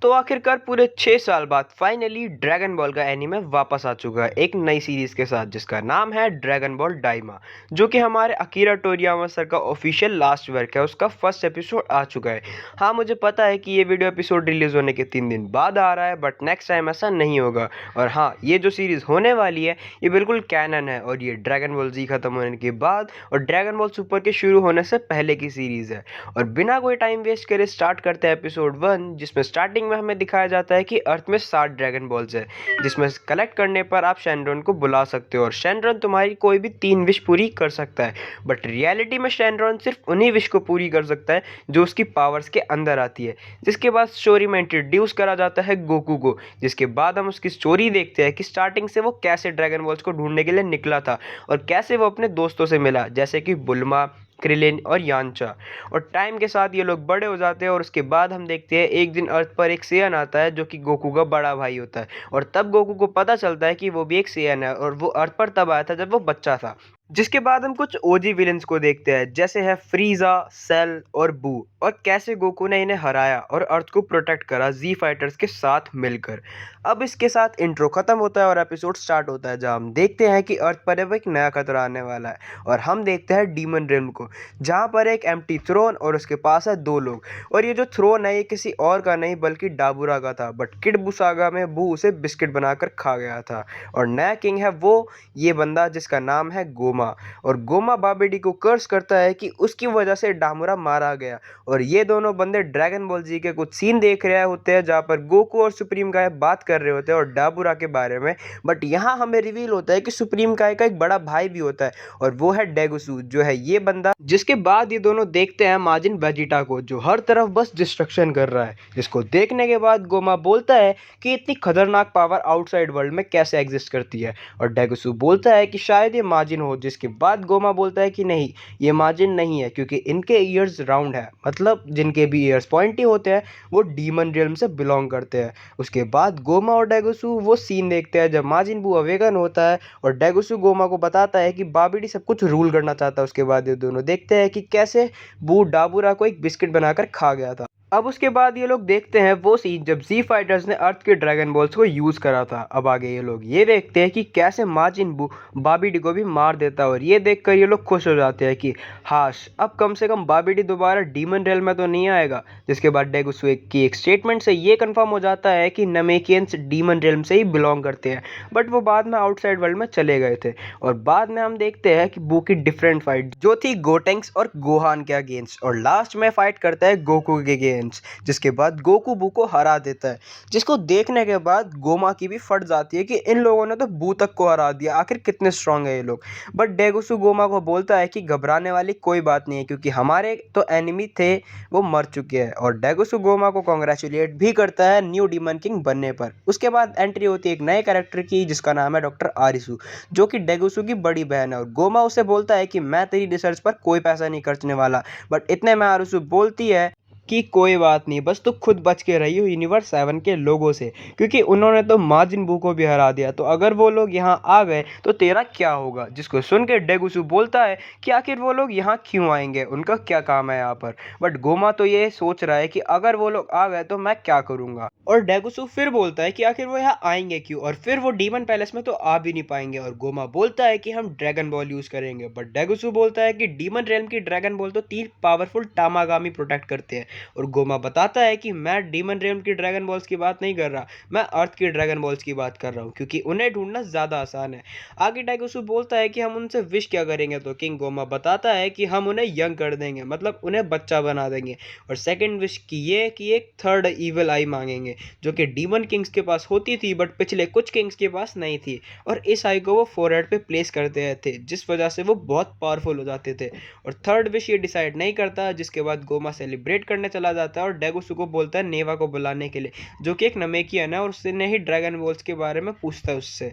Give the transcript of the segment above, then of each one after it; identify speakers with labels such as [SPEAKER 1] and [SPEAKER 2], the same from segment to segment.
[SPEAKER 1] तो आखिरकार पूरे 6 साल बाद फाइनली ड्रैगन बॉल का एनीमे वापस आ चुका है एक नई सीरीज के साथ जिसका नाम है ड्रैगन बॉल डाइमा, जो कि हमारे अकीरा टोरियामा सर का ऑफिशियल लास्ट वर्क है। उसका फर्स्ट एपिसोड आ चुका है। हाँ, मुझे पता है कि ये वीडियो एपिसोड रिलीज होने के 3 दिन बाद आ रहा है, बट नेक्स्ट टाइम ऐसा नहीं होगा। और हाँ, ये जो सीरीज होने वाली है ये बिल्कुल कैनन है और ये ड्रैगन बॉल जी खत्म होने के बाद और ड्रैगन बॉल सुपर के शुरू होने से पहले की सीरीज है। और बिना कोई टाइम वेस्ट करे स्टार्ट करते हैं एपिसोड 1, जिसमें स्टार्टिंग में हमें दिखाया जाता है कि अर्थ में 7 ड्रैगन बॉल्स है, जिसमें कलेक्ट करने पर आप शेनरॉन को बुला सकते हो और शेनरॉन तुम्हारी कोई भी 3 विश पूरी कर सकता है। बट रियलिटी में शेनरॉन सिर्फ उन्हीं विश को पूरी कर सकता है जो उसकी पावर्स के अंदर आती है। जिसके बाद स्टोरी में इंट्रोड्यूस करा जाता है गोकू को, जिसके बाद हम उसकी स्टोरी देखते हैं कि स्टार्टिंग से वो कैसे ड्रैगन बॉल्स को ढूंढने के लिए निकला था और कैसे वो अपने दोस्तों से मिला, जैसे कि बुल्मा, क्रिलिन और यानचा। और टाइम के साथ ये लोग बड़े हो जाते हैं और उसके बाद हम देखते हैं एक दिन अर्थ पर एक सेयन आता है जो कि गोकू का बड़ा भाई होता है। और तब गोकू को पता चलता है कि वो भी एक सेयन है और वो अर्थ पर तब आया था जब वो बच्चा था। जिसके बाद हम कुछ ओजी विलेंस को देखते हैं, जैसे है फ्रीजा, सेल और बू, और कैसे गोकू ने इन्हें हराया और अर्थ को प्रोटेक्ट करा जी फाइटर्स के साथ मिलकर। अब इसके साथ इंट्रो खत्म होता है और एपिसोड स्टार्ट होता है, जहां हम देखते हैं कि अर्थ पर अब एक नया खतरा आने वाला है और हम देखते हैं डीमन रिल्म को, जहां पर एक एम्प्टी थ्रोन और उसके पास है 2 लोग। और ये जो थ्रोन है ये किसी और का नहीं बल्कि डाबुरा का था, बट किड बुसागा में बू उसे बिस्किट बनाकर खा गया था। और नया किंग है वो ये बंदा जिसका नाम है गोमा। और गोमा बाबेडी को कर्स करता है कि उसकी वजह से डामुरा मारा गया। और ये दोनों बंदे ड्रैगन बॉल जी के कुछ सीन देख रहे होते हैं जहाँ पर गोकू और सुप्रीम काय बात कर रहे होते हैं और डाबुरा के बारे में। बट यहाँ हमें रिवील होता है कि सुप्रीम काय का एक बड़ा भाई भी होता है और वो है डेगुसू, जो है ये बंदा। जिसके बाद ये दोनों देखते हैं माजिन वेजिटा को, जो हर तरफ बस डिस्ट्रक्शन कर रहा है। जिसको देखने के बाद गोमा बोलता है कि इतनी खतरनाक पावर आउटसाइड वर्ल्ड में कैसे एग्जिस्ट करती है, और डेगुसू बोलता है कि शायद ये माजिन हो। जिसके बाद गोमा बोलता है कि नहीं, ये माजिन नहीं है, क्योंकि इनके ईयर्स राउंड है, मतलब जिनके भी ईयर्स पॉइंटी होते हैं वो डीमन रियल्म से बिलोंग करते हैं। उसके बाद गोमा और डेगुसू वो सीन देखते हैं जब माजिन बू अवेकन होता है और डेगुसू गोमा को बताता है कि बाबिडी सब कुछ रूल करना चाहता है। उसके बाद ये दोनों देखते हैं कि कैसे बू डाबुरा को एक बिस्किट बनाकर खा गया था। अब उसके बाद ये लोग देखते हैं वो सीन जब जी फाइटर्स ने अर्थ के ड्रैगन बॉल्स को यूज करा था। अब आगे ये लोग ये देखते हैं कि कैसे माजिन बू बाबिडी को भी मार देता है और ये देखकर ये लोग खुश हो जाते हैं कि हाश, अब कम से कम बाबिडी दोबारा डीमन रेल में तो नहीं आएगा। जिसके बाद डेगुसू की एक स्टेटमेंट से ये कंफर्म हो जाता है कि नमेकियंस डीमन रेल से ही बिलोंग करते हैं, बट वो बाद में आउटसाइड वर्ल्ड में चले गए थे। और बाद में हम देखते हैं कि बू की डिफरेंट फाइट जो थी गोटेंक्स और गोहान के अगेंस्ट, और लास्ट में फाइट करता है गोकू के अगेंस्ट। जिसके बाद गोकू बू को हरा देता है, जिसको देखने के बाद गोमा की भी फट जाती है कि इन लोगों ने तो बू तक को हरा दिया, आखिर कितने स्ट्रांग है ये लोग। बट डेगुसू गोमा को बोलता है कि घबराने वाली कोई बात नहीं है, क्योंकि हमारे तो एनिमी थे वो मर चुके हैं। और डेगुसू गोमा को कॉन्ग्रेचुलेट भी करता है न्यू डीमन किंग बनने पर। उसके बाद एंट्री होती है एक नए कैरेक्टर की जिसका नाम है डॉक्टर आरिसू, जो कि डेगुसू की बड़ी बहन है। और गोमा उसे बोलता है कि मैं तेरी रिसर्च पर कोई पैसा नहीं खर्चने वाला। बट इतने में आरिसू बोलती है कि कोई बात नहीं, बस तू खुद बच के रही हो यूनिवर्स 7 के लोगों से, क्योंकि उन्होंने तो माजिन बू को भी हरा दिया, तो अगर वो लोग यहाँ आ गए तो तेरा क्या होगा। जिसको सुन के डेगुसू बोलता है कि आखिर वो लोग यहाँ क्यों आएंगे, उनका क्या काम है यहाँ पर। बट गोमा तो ये सोच रहा है कि अगर वो लोग आ गए तो मैं क्या करूँगा। और डेगुसू फिर बोलता है कि आखिर वो यहाँ आएंगे क्यों, और फिर वो डीमन पैलेस में तो आ भी नहीं पाएंगे। और गोमा बोलता है कि हम ड्रैगन बॉल यूज करेंगे, बट डेगुसू बोलता है कि डीमन रेल्म की ड्रैगन बॉल तो 3 पावरफुल टामागामी प्रोटेक्ट करते हैं। और गोमा बताता है कि मैं डीमन रेल्म की ड्रैगन बॉल्स की बात नहीं कर रहा, मैं अर्थ की ड्रैगन बॉल्स की बात कर रहा हूँ, क्योंकि उन्हें ढूंढना ज्यादा आसान है। आगे डेगुसू बोलता है कि हम उनसे विश क्या करेंगे, तो किंग गोमा बताता है कि हम उन्हें यंग कर देंगे, मतलब उन्हें बच्चा बना देंगे। और सेकंड विश की ये कि एक थर्ड इविल आई मांगेंगे, जो कि डीमन किंग्स के पास होती थी बट पिछले कुछ किंग्स के पास नहीं थी। और इस आई को वो फोरहेड पे प्लेस करते थे, जिस वजह से वो बहुत पावरफुल हो जाते थे। और थर्ड विश ये डिसाइड नहीं करता। जिसके बाद गोमा सेलिब्रेट करने चला जाता है और डेगुसू को बोलता है नेवा को बुलाने के लिए, जो कि एक नमेकियन है, और उसने ही ड्रैगन बॉल्स के बारे में पूछता है उससे।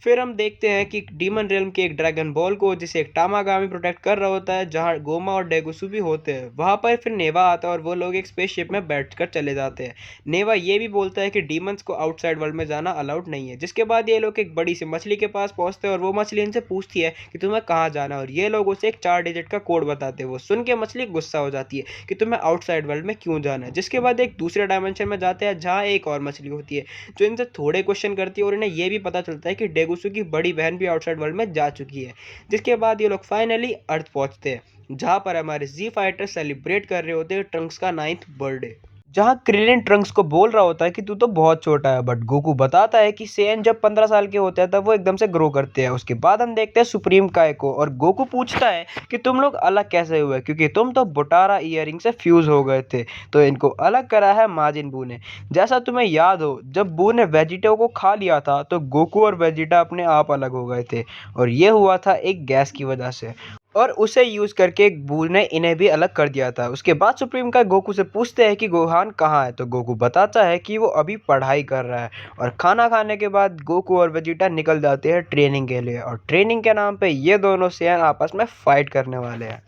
[SPEAKER 1] फिर हम देखते हैं कि डीमन रियल्म के एक ड्रैगन बॉल को जिसे एक टामागामी प्रोटेक्ट कर रहा होता है, जहाँ गोमा और डेगुसु भी होते हैं। वहाँ पर फिर नेवा आता है और वो लोग एक स्पेसशिप में बैठकर चले जाते हैं। नेवा ये भी बोलता है कि डीमंस को आउटसाइड वर्ल्ड में जाना अलाउड नहीं है, जिसके बाद ये लोग एक बड़ी सी मछली के पास पहुंचते हैं और वो मछली इनसे पूछती है कि तुम्हें कहाँ जाना है, और ये लोग उसे एक 4 डिजिट का कोड बताते हैं। वो सुन के मछली गुस्सा हो जाती है कि तुम्हें आउटसाइड वर्ल्ड में क्यों जाना है। जिसके बाद एक दूसरे डायमेंशन में जाते हैं, जहाँ एक और मछली होती है जो इनसे थोड़े क्वेश्चन करती है, और इन्हें ये भी पता चलता है कि डेगुसु की बड़ी बहन भी आउटसाइड वर्ल्ड में जा चुकी है। जिसके बाद ये लोग फाइनली अर्थ पहुंचते हैं, जहां पर हमारे जी फाइटर सेलिब्रेट कर रहे होते हैं ट्रंक्स का 9th बर्थडे। जहाँ क्रिलिन ट्रंक्स को बोल रहा होता है कि तू तो बहुत छोटा है, बट गोकू बताता है कि सेन जब 15 साल के होते हैं तब वो एकदम से ग्रो करते हैं। उसके बाद हम देखते हैं सुप्रीम काय को, और गोकू पूछता है कि तुम लोग अलग कैसे हुए, क्योंकि तुम तो बोटारा ईयरिंग से फ्यूज हो गए थे। तो इनको अलग करा है माजिन बू ने। जैसा तुम्हें याद हो, जब बू ने वेजिटेओ को खा लिया था तो गोकू और वेजिटा अपने आप अलग हो गए थे, और ये हुआ था एक गैस की वजह से, और उसे यूज करके बू ने इन्हें भी अलग कर दिया था। उसके बाद सुप्रीम का गोकू से पूछते हैं कि गोहान कहाँ है, तो गोकू बताता है कि वो अभी पढ़ाई कर रहा है। और खाना खाने के बाद गोकू और वेजिटा निकल जाते हैं ट्रेनिंग के लिए, और ट्रेनिंग के नाम पे ये दोनों सेन आपस में फाइट करने वाले हैं।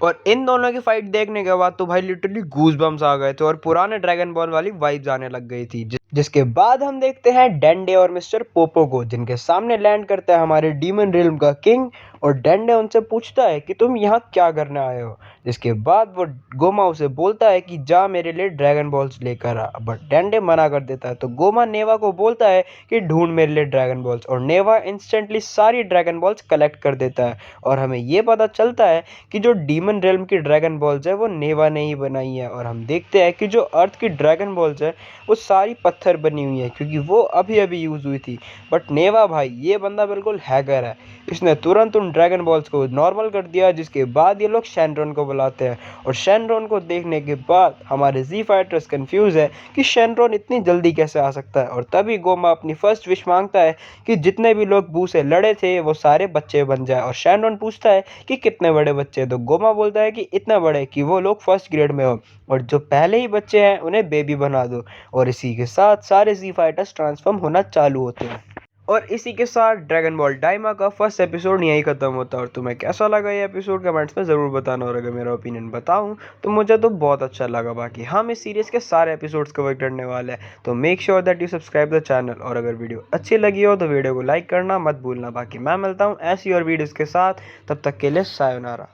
[SPEAKER 1] और इन दोनों की फाइट देखने के बाद तो भाई लिटरली गूज बम्स आ गए थे, और पुराने ड्रैगन बॉल वाली वाइब्स आने लग गई थी। जिसके बाद हम देखते हैं डेंडे और मिस्टर पोपो को, जिनके सामने लैंड करता है हमारे डीमन रिल्म का किंग। और डेंडे उनसे पूछता है कि तुम यहाँ क्या करने आए हो। जिसके बाद वो गोमा उसे बोलता है कि जा मेरे लिए ड्रैगन बॉल्स लेकर आ, बट डेंडे मना कर देता है। तो गोमा नेवा को बोलता है कि ढूंढ मेरे लिए ड्रैगन बॉल्स, और नेवा इंस्टेंटली सारी ड्रैगन बॉल्स कलेक्ट कर देता है। और हमें ये पता चलता है कि जो डीमन रेल्म की ड्रैगन बॉल्स है वो नेवा ने ही बनाई है। और हम देखते हैं कि जो अर्थ की ड्रैगन बॉल्स है वो सारी पत्थर बनी हुई है, क्योंकि वो अभी अभी यूज़ हुई थी। बट नेवा भाई ये बंदा बिल्कुल हैकर है, इसने तुरंत उन ड्रैगन बॉल्स को नॉर्मल कर दिया। जिसके बाद ये लोग शेनरॉन को बुलाते हैं, और शेनरॉन को देखने के बाद हमारे जी फाइटर्स कंफ्यूज है कि शेनरॉन इतनी जल्दी कैसे आ सकता है। और तभी गोमा अपनी फर्स्ट विश मांगता है कि जितने भी लोग बू से लड़े थे वो सारे बच्चे बन जाए। और शेनरॉन पूछता है कि कितने बड़े बच्चे, तो गोमा बोलता है कि इतने बड़े कि वो लोग फर्स्ट ग्रेड में हो, और जो पहले ही बच्चे हैं उन्हें बेबी बना दो। और इसी के साथ सारे जी फाइटर्स ट्रांसफॉर्म होना चालू होते हैं। और इसी के साथ ड्रैगन बॉल डाइमा का फर्स्ट एपिसोड यहीं खत्म होता है। और तुम्हें कैसा लगा ये एपिसोड कमेंट्स में ज़रूर बताना, और अगर मेरा ओपिनियन बताऊं तो मुझे तो बहुत अच्छा लगा। बाकी हम इस सीरीज़ के सारे एपिसोड्स कवर करने वाले हैं, तो make sure that you subscribe the channel. और अगर वीडियो अच्छी लगी हो तो वीडियो को लाइक करना मत भूलना। बाकी मैं मिलता हूँ ऐसी और वीडियोज़ के साथ, तब तक के लिए सायोनारा।